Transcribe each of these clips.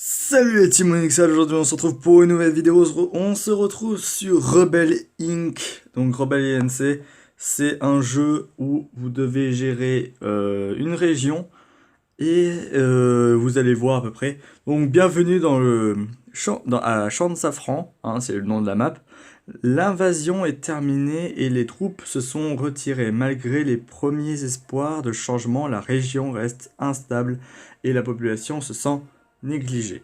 Salut les Team Onyxal, aujourd'hui on se retrouve pour une nouvelle vidéo, on se retrouve sur Rebel Inc. Donc Rebel Inc, c'est un jeu où vous devez gérer une région et vous allez voir à peu près. Donc bienvenue dans le champ, à Champ de Safran, hein, c'est le nom de la map. L'invasion est terminée et les troupes se sont retirées. Malgré les premiers espoirs de changement, la région reste instable et la population se sent négligée.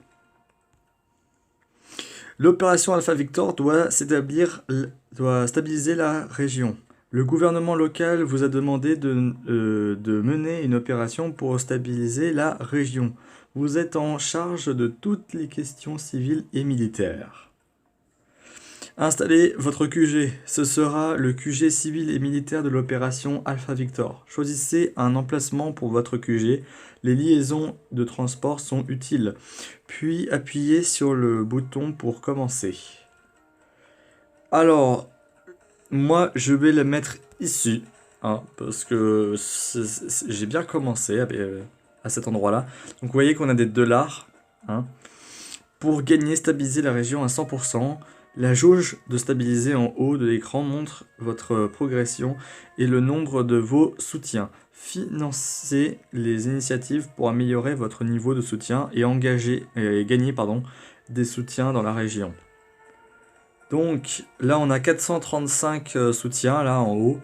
L'opération Alpha Victor doit stabiliser la région. Le gouvernement local vous a demandé de mener une opération pour stabiliser la région. Vous êtes en charge de toutes les questions civiles et militaires. Installez votre QG. Ce sera le QG civil et militaire de l'opération Alpha Victor. Choisissez un emplacement pour votre QG. Les liaisons de transport sont utiles. Puis appuyez sur le bouton pour commencer. Alors, moi je vais le mettre ici, hein, parce que j'ai bien commencé à cet endroit-là. Donc vous voyez qu'on a des $, hein. Pour gagner, stabiliser la région à 100%. La jauge de stabiliser en haut de l'écran montre votre progression et le nombre de vos soutiens. Financez les initiatives pour améliorer votre niveau de soutien et gagner des soutiens dans la région. Donc là on a 435 soutiens là en haut.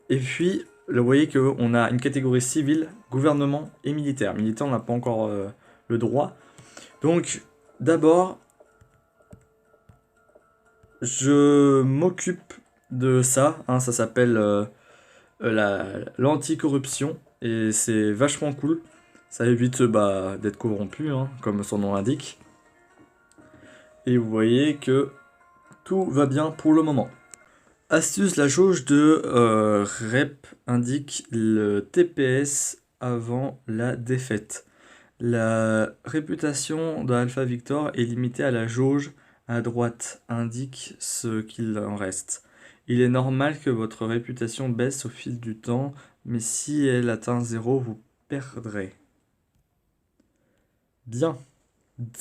Et puis vous voyez qu'on a une catégorie civile, gouvernement et militaire. Militaire on n'a pas encore le droit. Donc d'abord je m'occupe de ça, hein, ça s'appelle l'anticorruption et c'est vachement cool. Ça évite d'être corrompu, hein, comme son nom l'indique. Et vous voyez que tout va bien pour le moment. Astuce, la jauge de rep indique le TPS avant la défaite. La réputation d'Alpha Victor est limitée à la jauge à droite, indique ce qu'il en reste. Il est normal que votre réputation baisse au fil du temps, mais si elle atteint 0, vous perdrez. Bien.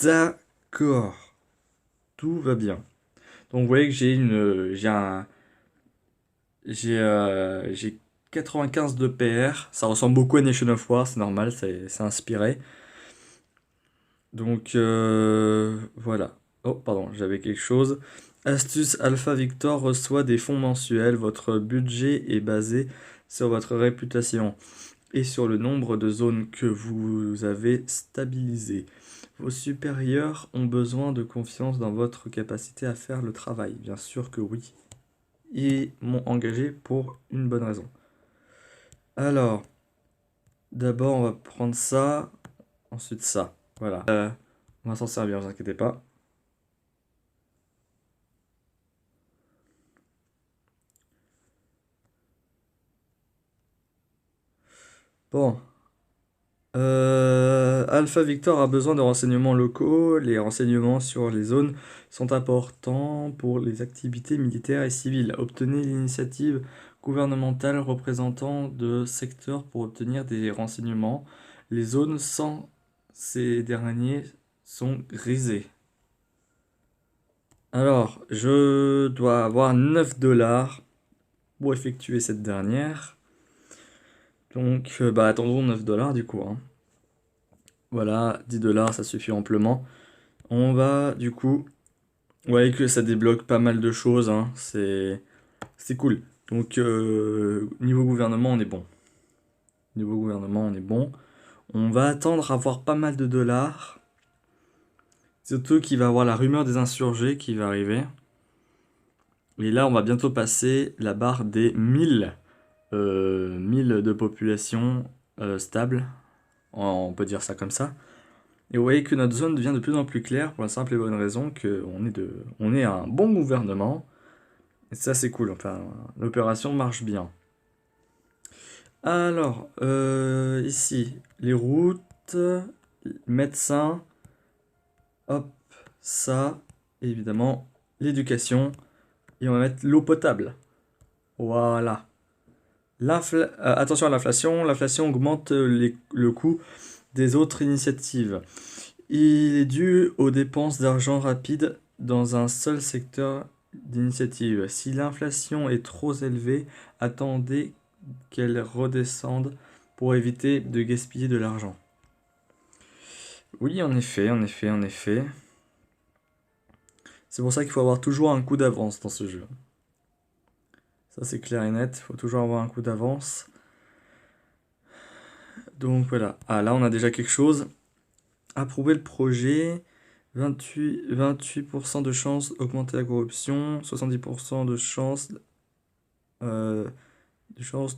D'accord. Tout va bien. Donc vous voyez que j'ai 95 de PR. Ça ressemble beaucoup à Nation of War, c'est normal, c'est inspiré. Donc voilà. Oh, pardon, j'avais quelque chose. Astuce, Alpha Victor reçoit des fonds mensuels. Votre budget est basé sur votre réputation et sur le nombre de zones que vous avez stabilisées. Vos supérieurs ont besoin de confiance dans votre capacité à faire le travail. Bien sûr que oui. Ils m'ont engagé pour une bonne raison. Alors, d'abord on va prendre ça, ensuite ça. Voilà. On va s'en servir, ne vous inquiétez pas. Bon. Alpha Victor a besoin de renseignements locaux. Les renseignements sur les zones sont importants pour les activités militaires et civiles. Obtenez l'initiative gouvernementale représentant de secteurs pour obtenir des renseignements. Les zones sans ces derniers sont grisées. Alors, je dois avoir 9 $ pour effectuer cette dernière. Donc, attendons 9 $ du coup, hein. Voilà, 10 $, ça suffit amplement. On va, du coup... Vous voyez que ça débloque pas mal de choses, hein. C'est cool. Donc, niveau gouvernement, on est bon. Niveau gouvernement, on est bon. On va attendre à avoir pas mal de $. Surtout qu'il va y avoir la rumeur des insurgés qui va arriver. Et là, on va bientôt passer la barre des 1000 de population stable. On peut dire ça comme ça. Et vous voyez que notre zone devient de plus en plus claire pour la simple et bonne raison qu'on est un bon gouvernement. Et ça, c'est cool. Enfin, l'opération marche bien. Alors, ici, les routes, médecins, hop, ça, et évidemment, l'éducation. Et on va mettre l'eau potable. Voilà. Attention à l'inflation. L'inflation augmente le coût des autres initiatives. Il est dû aux dépenses d'argent rapide dans un seul secteur d'initiative. Si l'inflation est trop élevée, attendez qu'elle redescende pour éviter de gaspiller de l'argent. Oui, en effet, en effet, en effet. C'est pour ça qu'il faut avoir toujours un coup d'avance dans ce jeu. Ça, c'est clair et net. Il faut toujours avoir un coup d'avance. Donc voilà. Ah, là, on a déjà quelque chose. Approuver le projet. 28% de chance d'augmenter la corruption. 70% de chance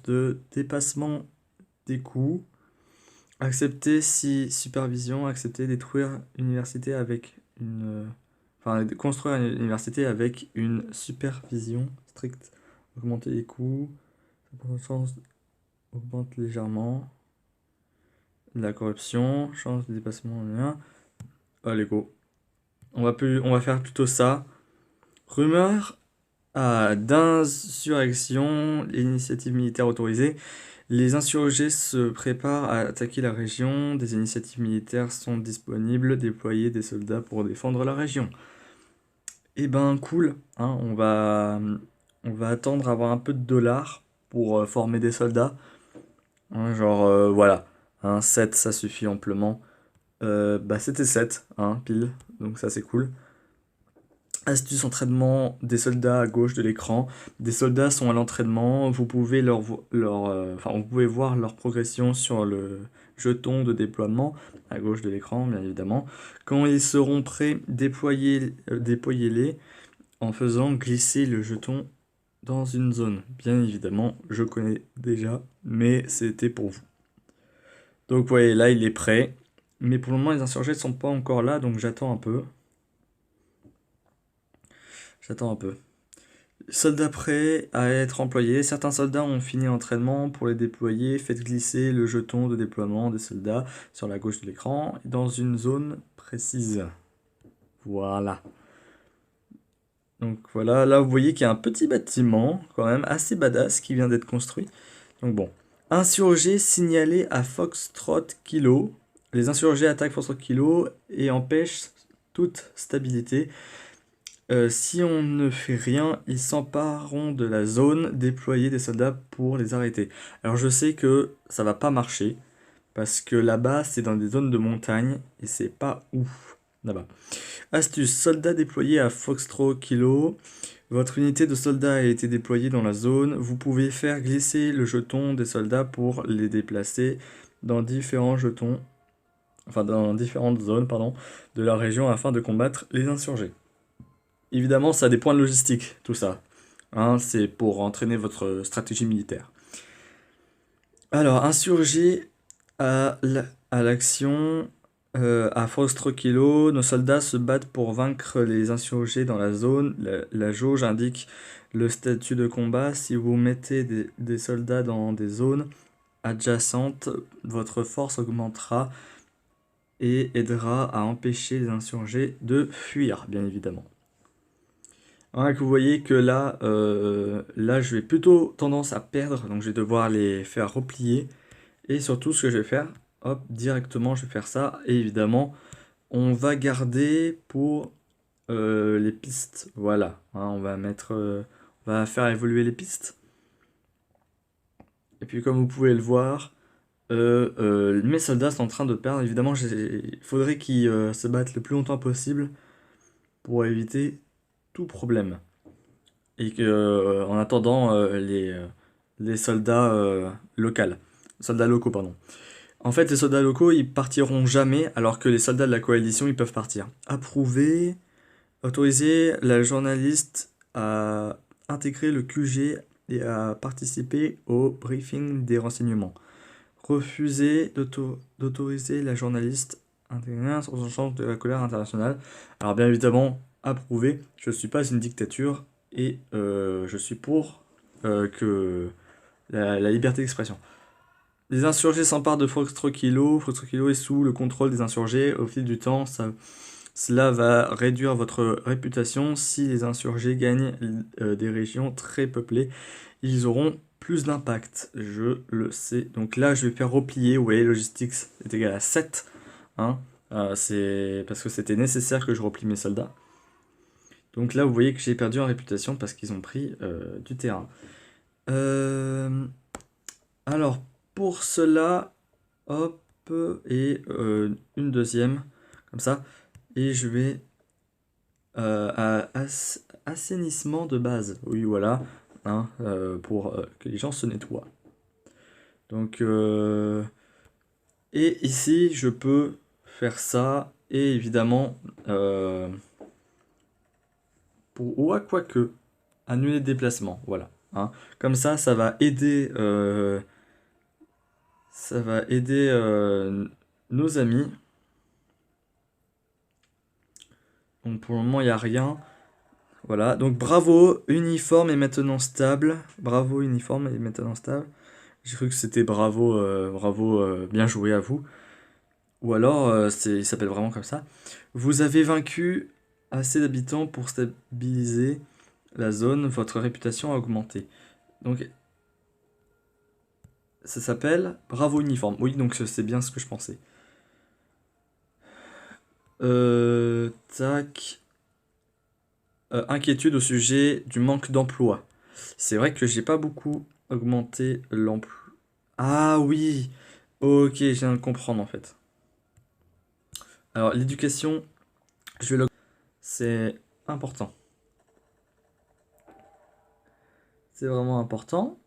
de dépassement des coûts. Accepter si supervision. Accepter détruire une université avec une... Enfin, construire une université avec une supervision stricte. Augmenter les coûts. La chance augmente légèrement. La corruption. Chance de dépassement. Allez, go. On va faire plutôt ça. Rumeur d'insurrection. L'initiative militaire autorisée. Les insurgés se préparent à attaquer la région. Des initiatives militaires sont disponibles. Déployer des soldats pour défendre la région. Eh ben cool, hein, on va attendre à avoir un peu de dollars pour former des soldats. Hein, genre voilà, hein, 7 ça suffit amplement. Bah c'était 7, hein, pile, donc ça c'est cool. Astuce entraînement des soldats à gauche de l'écran. Des soldats sont à l'entraînement, vous pouvez vous pouvez voir leur progression sur le jeton de déploiement à gauche de l'écran, bien évidemment. Quand ils seront prêts, déployez-les en faisant glisser le jeton dans une zone. Bien évidemment, je connais déjà, mais c'était pour vous. Donc vous voyez, là il est prêt. Mais pour le moment, les insurgés ne sont pas encore là, donc j'attends un peu. J'attends un peu. Soldats prêts à être employés. Certains soldats ont fini l'entraînement. Pour les déployer, faites glisser le jeton de déploiement des soldats sur la gauche de l'écran dans une zone précise. Voilà. Donc voilà, là vous voyez qu'il y a un petit bâtiment, quand même assez badass, qui vient d'être construit. Donc bon. Insurgés signalés à Foxtrot Kilo. Les insurgés attaquent Foxtrot Kilo et empêchent toute stabilité. Si on ne fait rien, ils s'empareront de la zone, déployer des soldats pour les arrêter. Alors je sais que ça va pas marcher, parce que là-bas c'est dans des zones de montagne, et c'est pas ouf, là-bas. Astuce, soldats déployés à Foxtrot Kilo. Votre unité de soldats a été déployée dans la zone. Vous pouvez faire glisser le jeton des soldats pour les déplacer dans différents jetons, enfin dans différentes zones, pardon, de la région afin de combattre les insurgés. Évidemment, ça a des points de logistique, tout ça. Hein, c'est pour entraîner votre stratégie militaire. Alors, insurgés à l'action. À Foxtrot Kilo, nos soldats se battent pour vaincre les insurgés dans la zone. La jauge indique le statut de combat. Si vous mettez des soldats dans des zones adjacentes, votre force augmentera et aidera à empêcher les insurgés de fuir, bien évidemment. Hein, que vous voyez que là, là, je vais plutôt tendance à perdre, donc je vais devoir les faire replier. Et surtout, ce que je vais faire, hop, directement, je vais faire ça. Et évidemment, on va garder pour les pistes. Voilà, hein, on va faire évoluer les pistes. Et puis, comme vous pouvez le voir, mes soldats sont en train de perdre. Évidemment, il faudrait qu'ils se battent le plus longtemps possible pour éviter tout problème. Et que, en attendant, les soldats soldats locaux, pardon. En fait, les soldats locaux, ils partiront jamais, alors que les soldats de la coalition, ils peuvent partir. Approuver, autoriser la journaliste à intégrer le QG et à participer au briefing des renseignements. Refuser d'autoriser la journaliste à intégrer sur son champ de la colère internationale. Alors bien évidemment, approuver, je ne suis pas une dictature et je suis pour que la liberté d'expression. Les insurgés s'emparent de Foxtrot Kilo. Foxtrot Kilo est sous le contrôle des insurgés. Au fil du temps, sa Cela va réduire votre réputation si les insurgés gagnent des régions très peuplées. Ils auront plus d'impact, je le sais. Donc là, je vais faire replier. Vous voyez, logistics est égal à 7. Hein. C'est parce que c'était nécessaire que je replie mes soldats. Donc là, vous voyez que j'ai perdu en réputation parce qu'ils ont pris du terrain. Alors, pour cela, hop, et une deuxième, comme ça. Et je vais assainissement de base. Oui, voilà, hein, pour que les gens se nettoient. Donc, et ici, je peux faire ça. Et évidemment, ou à quoi que, annuler le déplacement. Voilà. Hein. Comme ça va aider, nos amis. Donc pour le moment, il n'y a rien. Voilà, donc bravo, uniforme est maintenant stable. Bravo, uniforme est maintenant stable. J'ai cru que c'était bravo, bien joué à vous. Ou alors, il s'appelle vraiment comme ça. Vous avez vaincu assez d'habitants pour stabiliser la zone. Votre réputation a augmenté. Donc, ça s'appelle bravo uniforme. Oui, donc c'est bien ce que je pensais. Tac. Inquiétude au sujet du manque d'emploi. C'est vrai que j'ai pas beaucoup augmenté l'emploi. Ah oui, ok, je viens de comprendre en fait. Alors l'éducation, je vais c'est important. C'est vraiment important.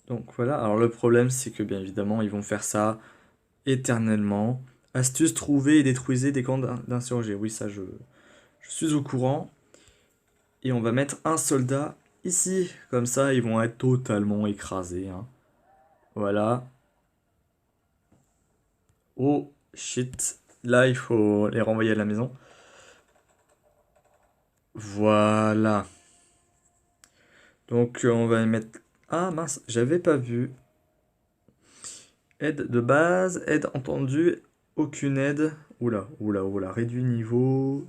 Donc voilà, alors le problème c'est que bien évidemment ils vont faire ça éternellement. Astuce, trouvez et détruisez des camps d'insurgés. Oui, ça je suis au courant. Et on va mettre un soldat ici. Comme ça, ils vont être totalement écrasés. Hein. Voilà. Oh, shit. Là, il faut les renvoyer à la maison. Voilà. Donc, on va mettre... Ah, mince, j'avais pas vu. Aide de base, aide entendue, aucune aide. Oula, oula, oula. Réduit niveau.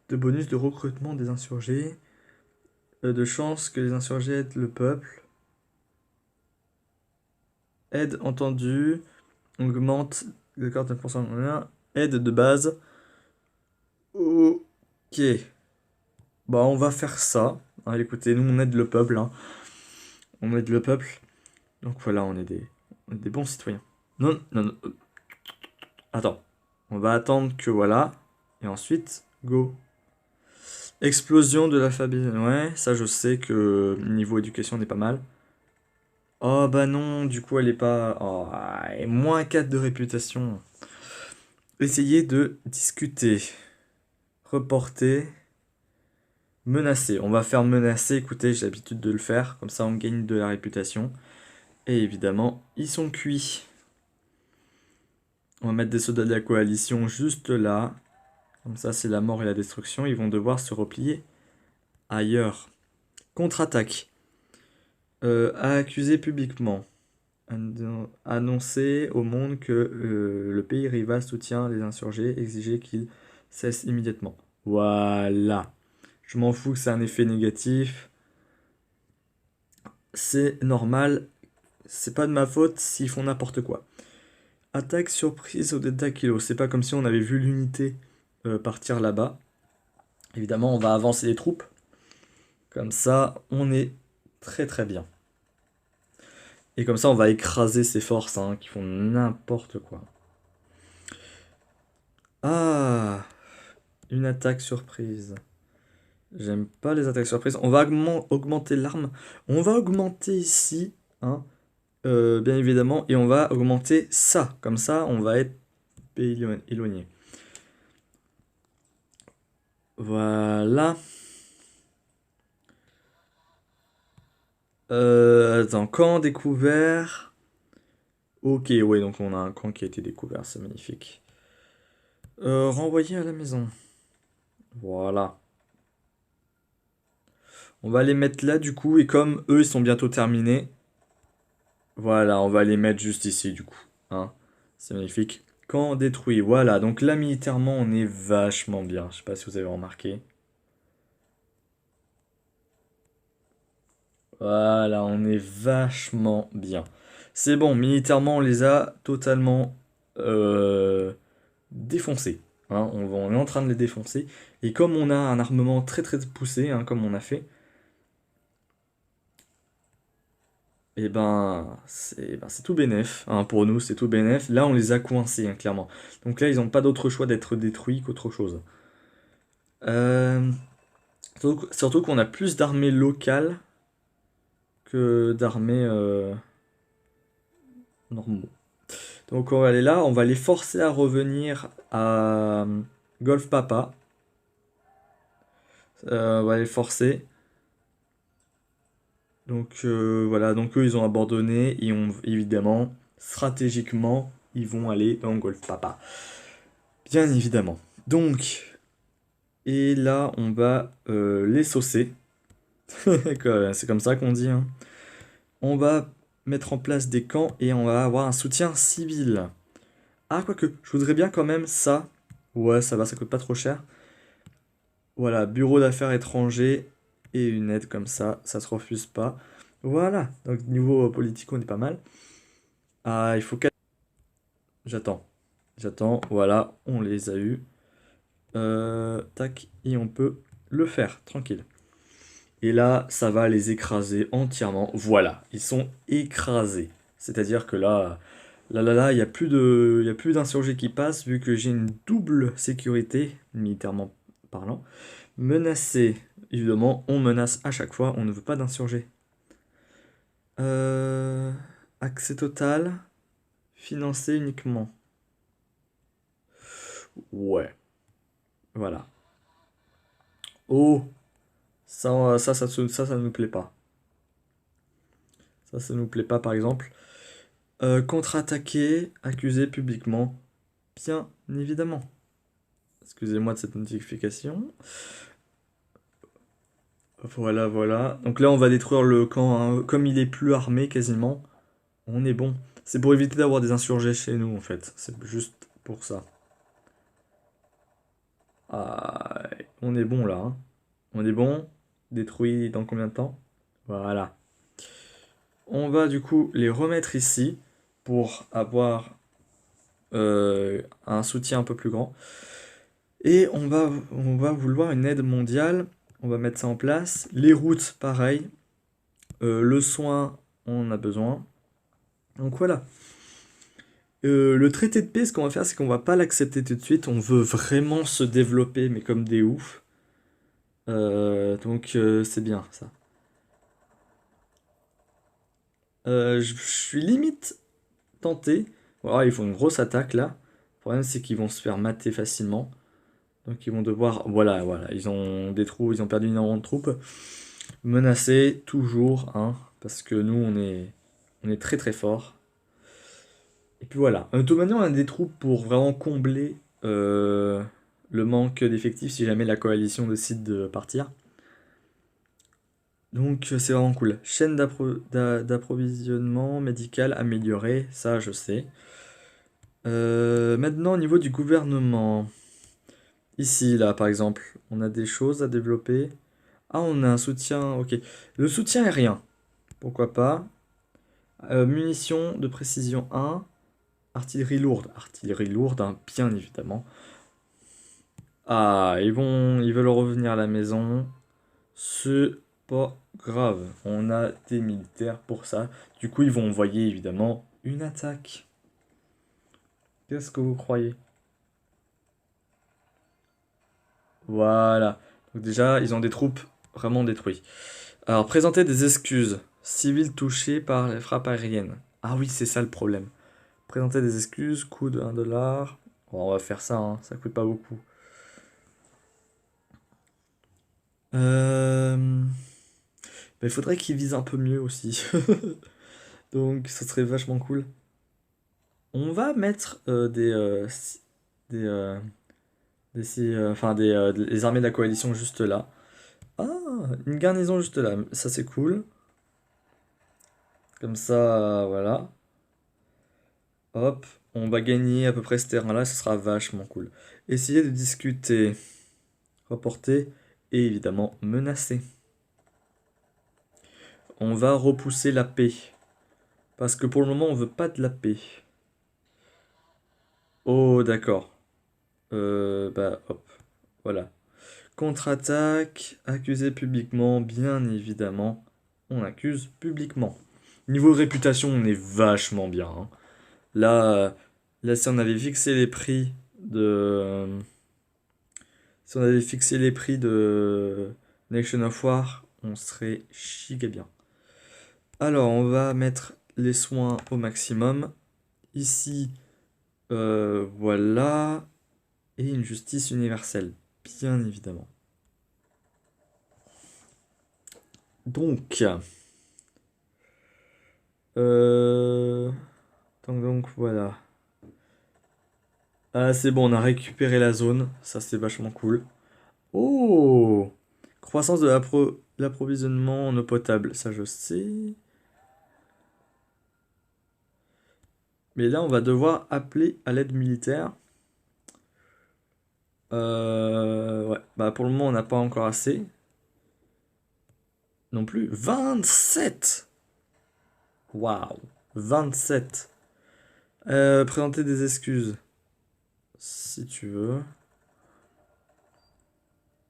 De bonus de recrutement des insurgés. De chance que les insurgés aident le peuple. Aide entendue. Augmente le 49% de moyens. Aide de base. Ok. Bah, on va faire ça. Allez, écoutez, nous, on aide le peuple. Hein. On aide le peuple. Donc voilà, on est des bons citoyens. Non, non, non. Attends. On va attendre que voilà. Et ensuite, go. Explosion de l'alphabet. Ouais, ça, je sais que niveau éducation, on est pas mal. Oh, bah non, du coup, elle est pas... Oh, et moins 4 de réputation. Essayez de discuter. Reporter. Menacer. On va faire menacer. Écoutez, j'ai l'habitude de le faire. Comme ça, on gagne de la réputation. Et évidemment, ils sont cuits. On va mettre des soldats de la coalition juste là. Comme ça, c'est la mort et la destruction. Ils vont devoir se replier ailleurs. Contre-attaque. Accuser publiquement. Annoncer au monde que le pays rival soutient les insurgés. Exiger qu'ils cessent immédiatement. Voilà. Je m'en fous que c'est un effet négatif. C'est normal. C'est pas de ma faute s'ils font n'importe quoi. Attaque surprise au delta kilo. C'est pas comme si on avait vu l'unité partir là-bas. Évidemment, on va avancer les troupes. Comme ça, on est très très bien. Et comme ça, on va écraser ces forces hein, qui font n'importe quoi. Ah, une attaque surprise. J'aime pas les attaques surprises. On va augmenter l'arme. On va augmenter ici, hein, bien évidemment, et on va augmenter ça. Comme ça, on va être éloigné. Voilà. Attends, camp découvert. Ok, ouais, donc on a un camp qui a été découvert, c'est magnifique. Renvoyer à la maison. Voilà. On va les mettre là du coup, et comme eux ils sont bientôt terminés, voilà, on va les mettre juste ici du coup. Hein, c'est magnifique. Camp détruit. Voilà, donc là, militairement, on est vachement bien. Je sais pas si vous avez remarqué. Voilà, on est vachement bien. C'est bon, militairement, on les a totalement défoncés. Hein, on est en train de les défoncer. Et comme on a un armement très très poussé, hein, comme on a fait, et ben, c'est tout bénef. Hein, pour nous, c'est tout bénef. Là, on les a coincés, hein, clairement. Donc là, ils n'ont pas d'autre choix d'être détruits qu'autre chose. Euh, surtout qu'on a plus d'armées locales que d'armées normaux. Donc on va aller là, on va les forcer à revenir à Golf Papa. On va les forcer. Donc voilà, donc eux ils ont abandonné et évidemment, stratégiquement, ils vont aller dans Golf Papa. Bien évidemment. Donc, et là on va les saucer. C'est comme ça qu'on dit, hein. On va mettre en place des camps et on va avoir un soutien civil. Ah, quoique, je voudrais bien quand même ça. Ouais, ça va, ça coûte pas trop cher. Voilà, bureau d'affaires étrangers et une aide comme ça se refuse pas. Voilà, donc niveau politique, on est pas mal. Ah, il faut qu'à... J'attends, voilà, on les a eus. Tac, et on peut le faire, tranquille. Et là, ça va les écraser entièrement. Voilà, ils sont écrasés. C'est-à-dire que là, il y a plus d'insurgés qui passent, vu que j'ai une double sécurité, militairement parlant. Menacer, évidemment, on menace à chaque fois, on ne veut pas d'insurgés. Euh, accès total, financer uniquement. Ouais, voilà. Oh, ça nous plaît pas. Ça nous plaît pas, par exemple. Contre-attaquer, accuser publiquement, bien évidemment. Excusez-moi de cette notification. Voilà, voilà. Donc là, on va détruire le camp, hein. Comme il est plus armé quasiment, on est bon. C'est pour éviter d'avoir des insurgés chez nous, en fait. C'est juste pour ça. Ah, on est bon là, hein. On est bon. Détruit dans combien de temps? Voilà. On va du coup les remettre ici pour avoir un soutien un peu plus grand. Et on va vouloir une aide mondiale. On va mettre ça en place. Les routes, pareil. Le soin, on en a besoin. Donc voilà. Le traité de paix, ce qu'on va faire, c'est qu'on va pas l'accepter tout de suite. On veut vraiment se développer, mais comme des oufs. Donc c'est bien ça. Je suis limite tenté. Voilà, ils font une grosse attaque là. Le problème, c'est qu'ils vont se faire mater facilement. Donc ils vont devoir. Voilà, voilà. Ils ont des trous, ils ont perdu énormément de troupes. Menacer, toujours, hein. Parce que nous, on est très très fort. Et puis voilà. De toute manière, on a des troupes pour vraiment combler le manque d'effectifs si jamais la coalition décide de partir. Donc c'est vraiment cool. Chaîne d'approvisionnement médical améliorée, ça je sais. Maintenant au niveau du gouvernement. Ici, là par exemple, on a des choses à développer. Ah, on a un soutien, ok. Le soutien aérien, pourquoi pas. Munitions de précision 1. Artillerie lourde. Artillerie lourde, hein, bien évidemment. Ah, ils veulent revenir à la maison. C'est pas grave. On a des militaires pour ça. Du coup, ils vont envoyer évidemment une attaque. Qu'est-ce que vous croyez? Voilà. Donc déjà, ils ont des troupes vraiment détruites. Alors, présenter des excuses. Civils touchés par les frappes aériennes. Ah oui, c'est ça le problème. Présenter des excuses, coût de 1 $. Bon, on va faire ça, hein, ça coûte pas beaucoup. Il faudrait qu'ils visent un peu mieux aussi. Donc, ça serait vachement cool. On va mettre des, des armées de la coalition juste là. Ah, une garnison juste là. Ça, c'est cool. Comme ça, voilà. Hop. On va gagner à peu près ce terrain-là, ce sera vachement cool. Essayer de discuter, reporter et évidemment menacer. On va repousser la paix. Parce que pour le moment, on veut pas de la paix. Oh, d'accord. Bah, hop. Voilà. Contre-attaque, accuser publiquement, bien évidemment. On accuse publiquement. Niveau réputation, on est vachement bien, hein. Là, là, si on avait fixé les prix de... Si on avait fixé les prix de Nation of War, on serait giga bien. Alors, on va mettre les soins au maximum. Ici, voilà. Et une justice universelle, bien évidemment. Donc, donc voilà. Ah, c'est bon, on a récupéré la zone. Ça, c'est vachement cool. Oh! Croissance de l'approvisionnement en eau potable. Ça, je sais. Mais là, on va devoir appeler à l'aide militaire. Ouais. Bah, pour le moment, on n'a pas encore assez. Non plus. 27! Waouh! 27. Présenter des excuses. Si tu veux.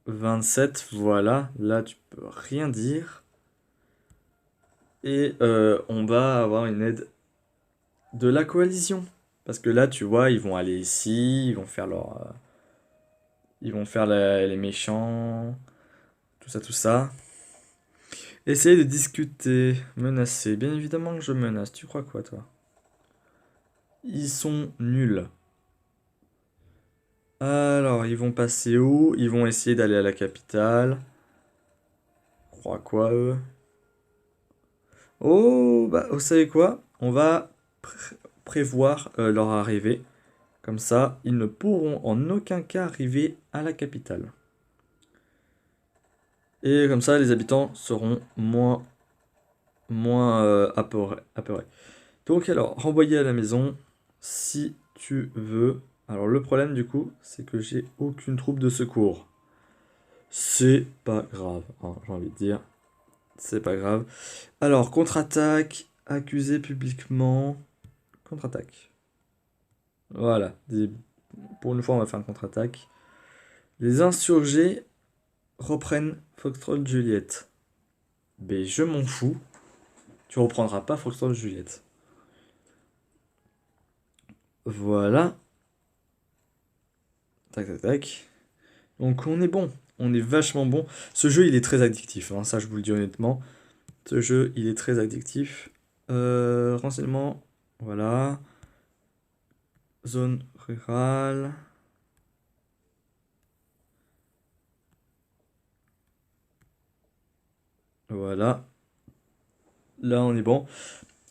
27, voilà. Là, tu peux rien dire. Et on va avoir une aide de la coalition. Parce que là, tu vois, ils vont aller ici, ils vont faire leur... ils vont faire les méchants, tout ça, tout ça. Essayer de discuter, menacer. Bien évidemment que je menace. Tu crois quoi, toi? Ils sont nuls. Alors, ils vont passer où? Ils vont essayer d'aller à la capitale. Crois quoi, eux? Oh, bah, vous savez quoi? On va prévoir leur arrivée. Comme ça, ils ne pourront en aucun cas arriver à la capitale. Et comme ça, les habitants seront moins apeurés. Donc alors, renvoyer à la maison, si tu veux. Alors le problème du coup, c'est que j'ai aucune troupe de secours. C'est pas grave, hein, j'ai envie de dire. C'est pas grave. Alors, contre-attaque, accusé publiquement. Contre-attaque. Voilà. Pour une fois, on va faire une contre-attaque. Les insurgés reprennent Foxtrot Juliette. Mais je m'en fous. Tu reprendras pas Foxtrot Juliette. Voilà. Tac, tac, tac. Donc on est bon. On est vachement bon. Ce jeu, il est très addictif, hein, ça, je vous le dis honnêtement. Ce jeu, il est très addictif. Renseignement. Voilà. Zone rurale. Voilà. Là, on est bon.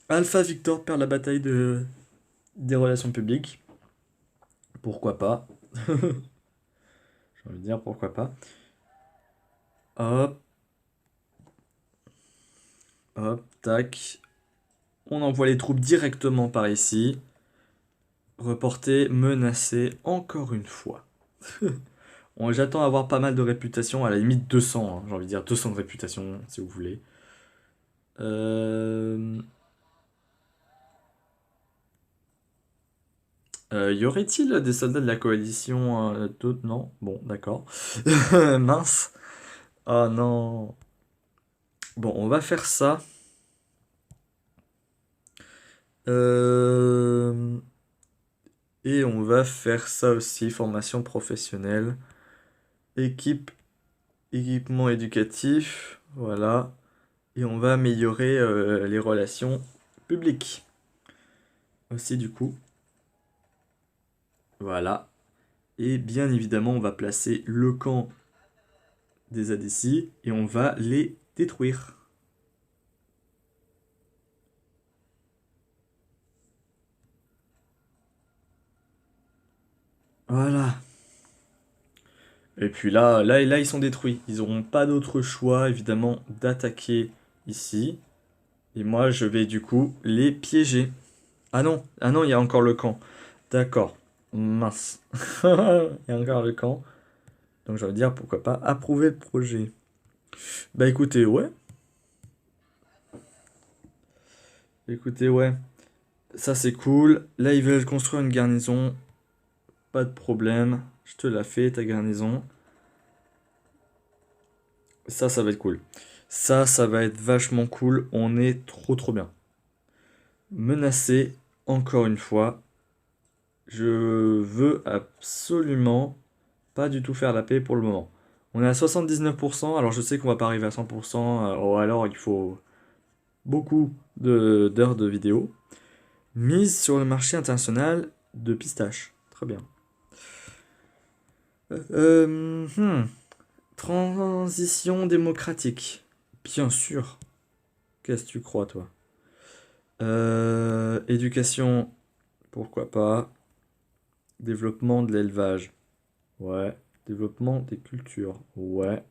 Alpha Victor perd la bataille des relations publiques. Pourquoi pas? J'ai envie de dire pourquoi pas. Hop, hop, tac. On envoie les troupes directement par ici. Reporter, menacer, encore une fois. J'attends avoir pas mal de réputation, à la limite 200, hein, j'ai envie de dire 200 de réputation, si vous voulez. Y aurait-il des soldats de la coalition d'autres? Non? Bon, d'accord. Mince. Oh non. Bon, on va faire ça. Et on va faire ça aussi, formation professionnelle. Équipement éducatif, voilà. Et on va améliorer les relations publiques. Aussi du coup. Voilà. Et bien évidemment, on va placer le camp des ADC et on va les détruire. Voilà. Et puis là, ils sont détruits. Ils n'auront pas d'autre choix, évidemment, d'attaquer ici. Et moi, je vais du coup les piéger. Ah non, il y a encore le camp. D'accord. Mince. Il y a encore le camp. Donc je vais dire pourquoi pas approuver le projet. Bah écoutez, ouais. Écoutez, ouais. Ça c'est cool. Là ils veulent construire une garnison. Pas de problème. Je te la fais ta garnison. Ça va être cool. Ça va être vachement cool. On est trop bien. Menacé, encore une fois. Je veux absolument pas du tout faire la paix pour le moment. On est à 79%, alors je sais qu'on va pas arriver à 100%, ou alors il faut beaucoup d'heures de vidéo. Mise sur le marché international de pistaches. Très bien. Euh, hmm. Transition démocratique. Bien sûr. Qu'est-ce que tu crois, toi? Éducation, pourquoi pas. Développement de l'élevage. Ouais. Développement des cultures. Ouais.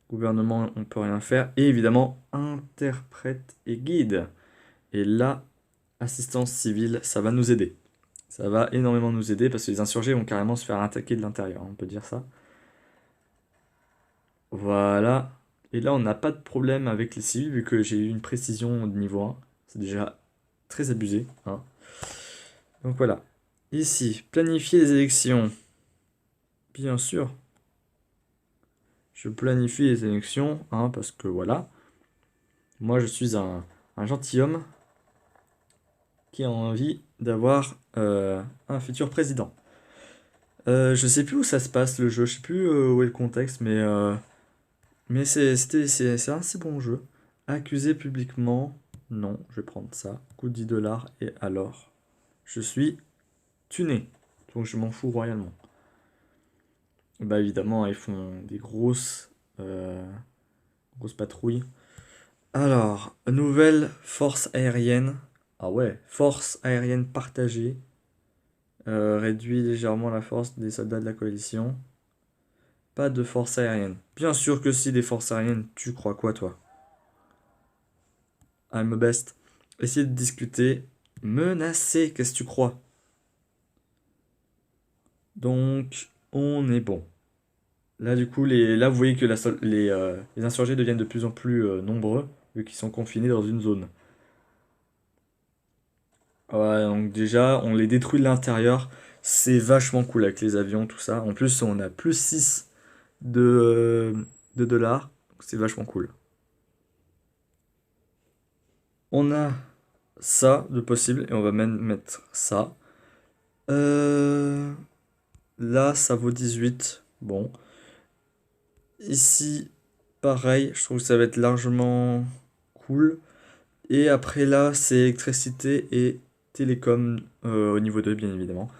Gouvernement, on peut rien faire. Et évidemment, interprète et guide. Et là, assistance civile, ça va nous aider. Ça va énormément nous aider parce que les insurgés vont carrément se faire attaquer de l'intérieur, on peut dire ça. Voilà. Et là, on n'a pas de problème avec les civils vu que j'ai eu une précision de niveau 1. C'est déjà très abusé, hein. Donc voilà. Ici, planifier les élections. Bien sûr, je planifie les élections, hein, parce que voilà. Moi, je suis un gentilhomme qui a envie d'avoir un futur président. Je sais plus où ça se passe le jeu, je sais plus où est le contexte, mais c'est un assez bon jeu. Accusé publiquement, non, je vais prendre ça. Coût 10 dollars et alors, je suis tuné, donc je m'en fous royalement. Bah évidemment, ils font des euh, grosses patrouilles. Alors, nouvelle force aérienne. Ah ouais, force aérienne partagée. Réduit légèrement la force des soldats de la coalition. Pas de force aérienne. Bien sûr que si, des forces aériennes, tu crois quoi, toi? I'm a best. Essayer de discuter. Menacer, qu'est-ce que tu crois? Donc, on est bon. Là, du coup, là, vous voyez que les insurgés deviennent de plus en plus nombreux, vu qu'ils sont confinés dans une zone. Ouais, donc déjà, on les détruit de l'intérieur. C'est vachement cool avec les avions, tout ça. En plus, on a plus 6 de dollars. Donc c'est vachement cool. On a ça de possible et on va même mettre ça. Euh, Là, ça vaut 18. Bon. Ici, pareil, je trouve que ça va être largement cool. Et après là, c'est électricité et télécom au niveau 2, bien évidemment.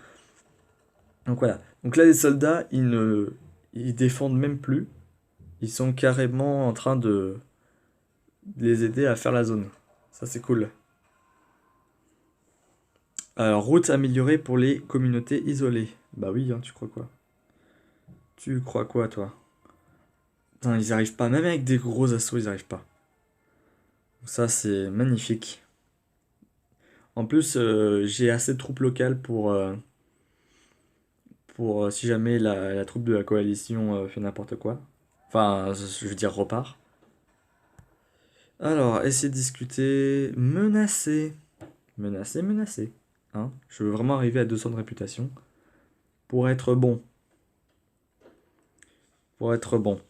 Donc voilà. Donc là, les soldats, ils défendent même plus. Ils sont carrément en train de les aider à faire la zone. Ça, c'est cool. Alors, route améliorée pour les communautés isolées. Bah oui, hein, tu crois quoi? Tu crois quoi, toi? Putain, ils arrivent pas. Même avec des gros assauts, ils arrivent pas. Donc ça, c'est magnifique. En plus, j'ai assez de troupes locales pour si jamais la troupe de la coalition fait n'importe quoi. Enfin, je veux dire, repart. Alors, essayer de discuter. Menacer. Menacer. Hein? Je veux vraiment arriver à 200 de réputation. Pour être bon. Pour être bon.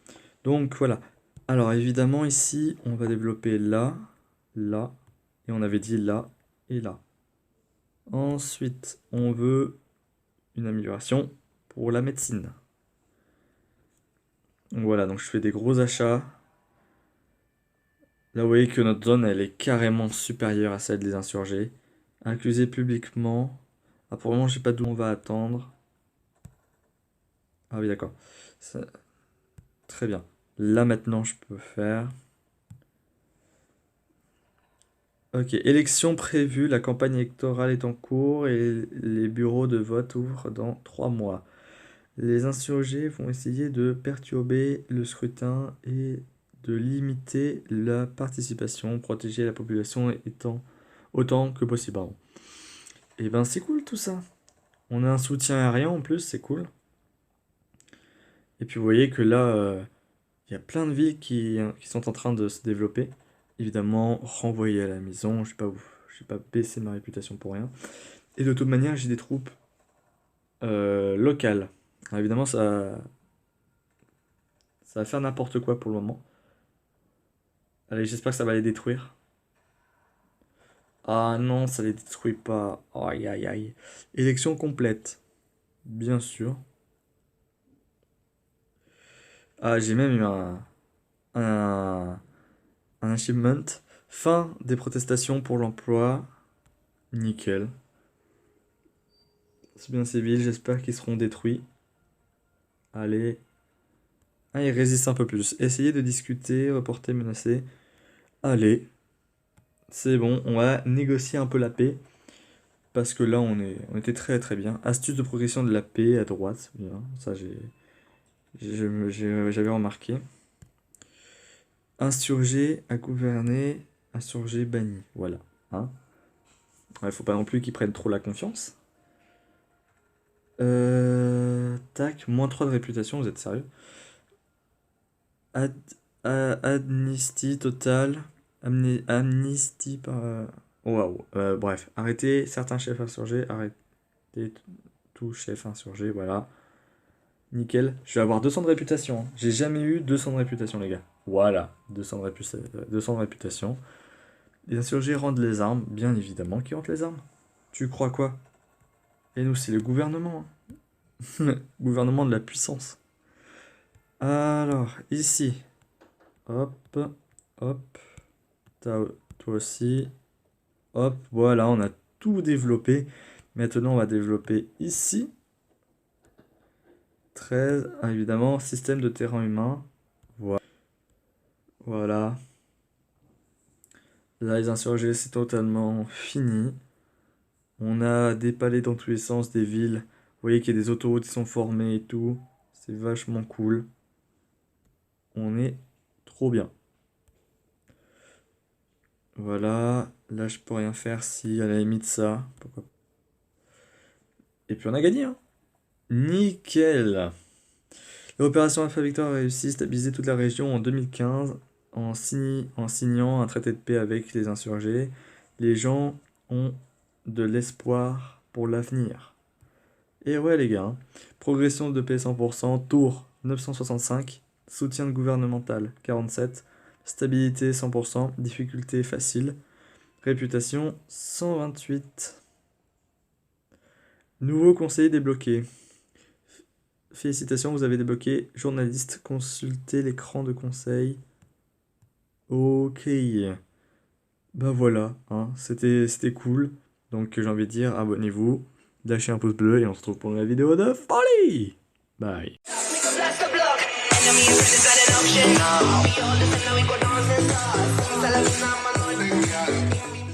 Donc voilà. Alors évidemment ici, on va développer là, là, et on avait dit là et là. Ensuite, on veut une amélioration pour la médecine. Donc voilà, donc je fais des gros achats. Là, vous voyez que notre zone, elle est carrément supérieure à celle des insurgés. Accusé publiquement. Ah, pour le moment, je sais pas d'où on va attendre. Ah oui, d'accord. Très bien. Là, maintenant, je peux faire... Ok, élection prévue, la campagne électorale est en cours et les bureaux de vote ouvrent dans 3 mois. Les insurgés vont essayer de perturber le scrutin et de limiter la participation, protéger la population étant autant que possible. Pardon. Et ben c'est cool tout ça. On a un soutien aérien en plus, c'est cool. Et puis vous voyez que là, il y a plein de villes qui sont en train de se développer. Évidemment, renvoyer à la maison, je vais pas baisser ma réputation pour rien. Et de toute manière, j'ai des troupes locales. Alors évidemment, ça va faire n'importe quoi pour le moment. Allez, j'espère que ça va les détruire. Ah non, ça les détruit pas. Aïe aïe aïe. Élection complète. Bien sûr. Ah, j'ai même eu un, un achievement. Fin des protestations pour l'emploi. Nickel. C'est bien civil, j'espère qu'ils seront détruits. Allez. Ah, ils résistent un peu plus. Essayez de discuter, reporter, menacer. Allez. C'est bon, on va négocier un peu la paix. Parce que là, on était très très bien. Astuce de progression de la paix à droite. Bien, ça j'avais remarqué. Insurgé à gouverner, insurgé banni. Voilà. Hein. Ouais, faut pas non plus qu'ils prennent trop la confiance. Tac, -3 de réputation, vous êtes sérieux? Amnistie totale. Amnistie par. Oh, waouh. Bref, arrêtez certains chefs insurgés, arrêtez tout chef insurgé, voilà. Nickel. Je vais avoir 200 de réputation. Hein. J'ai jamais eu 200 de réputation, les gars. Voilà, 200 de réputation. Les insurgés rendent les armes, bien évidemment, qui rendent les armes. Tu crois quoi? Et nous, c'est le gouvernement. Hein. Gouvernement de la puissance. Alors, ici. Hop, hop. Toi aussi. Hop, voilà, on a tout développé. Maintenant, on va développer ici. 13, évidemment, système de terrain humain. Voilà. Là, les insurgés, c'est totalement fini. On a des palais dans tous les sens, des villes. Vous voyez qu'il y a des autoroutes qui sont formées et tout. C'est vachement cool. On est trop bien. Voilà. Là, je peux rien faire si, à la limite, ça. Pourquoi? Et puis, on a gagné, hein. Nickel. L'opération Alpha Victor a réussi à stabiliser toute la région en 2015 en signant un traité de paix avec les insurgés. Les gens ont de l'espoir pour l'avenir. Et ouais les gars, hein. Progression de paix 100%, tour 965, soutien gouvernemental 47, stabilité 100%, difficulté facile, réputation 128. Nouveau conseiller débloqué. Félicitations, vous avez débloqué journaliste, consultez l'écran de conseil. Ok. Bah voilà, hein, c'était cool. Donc j'ai envie de dire, abonnez-vous, lâchez un pouce bleu et on se retrouve pour une vidéo de folie. Bye.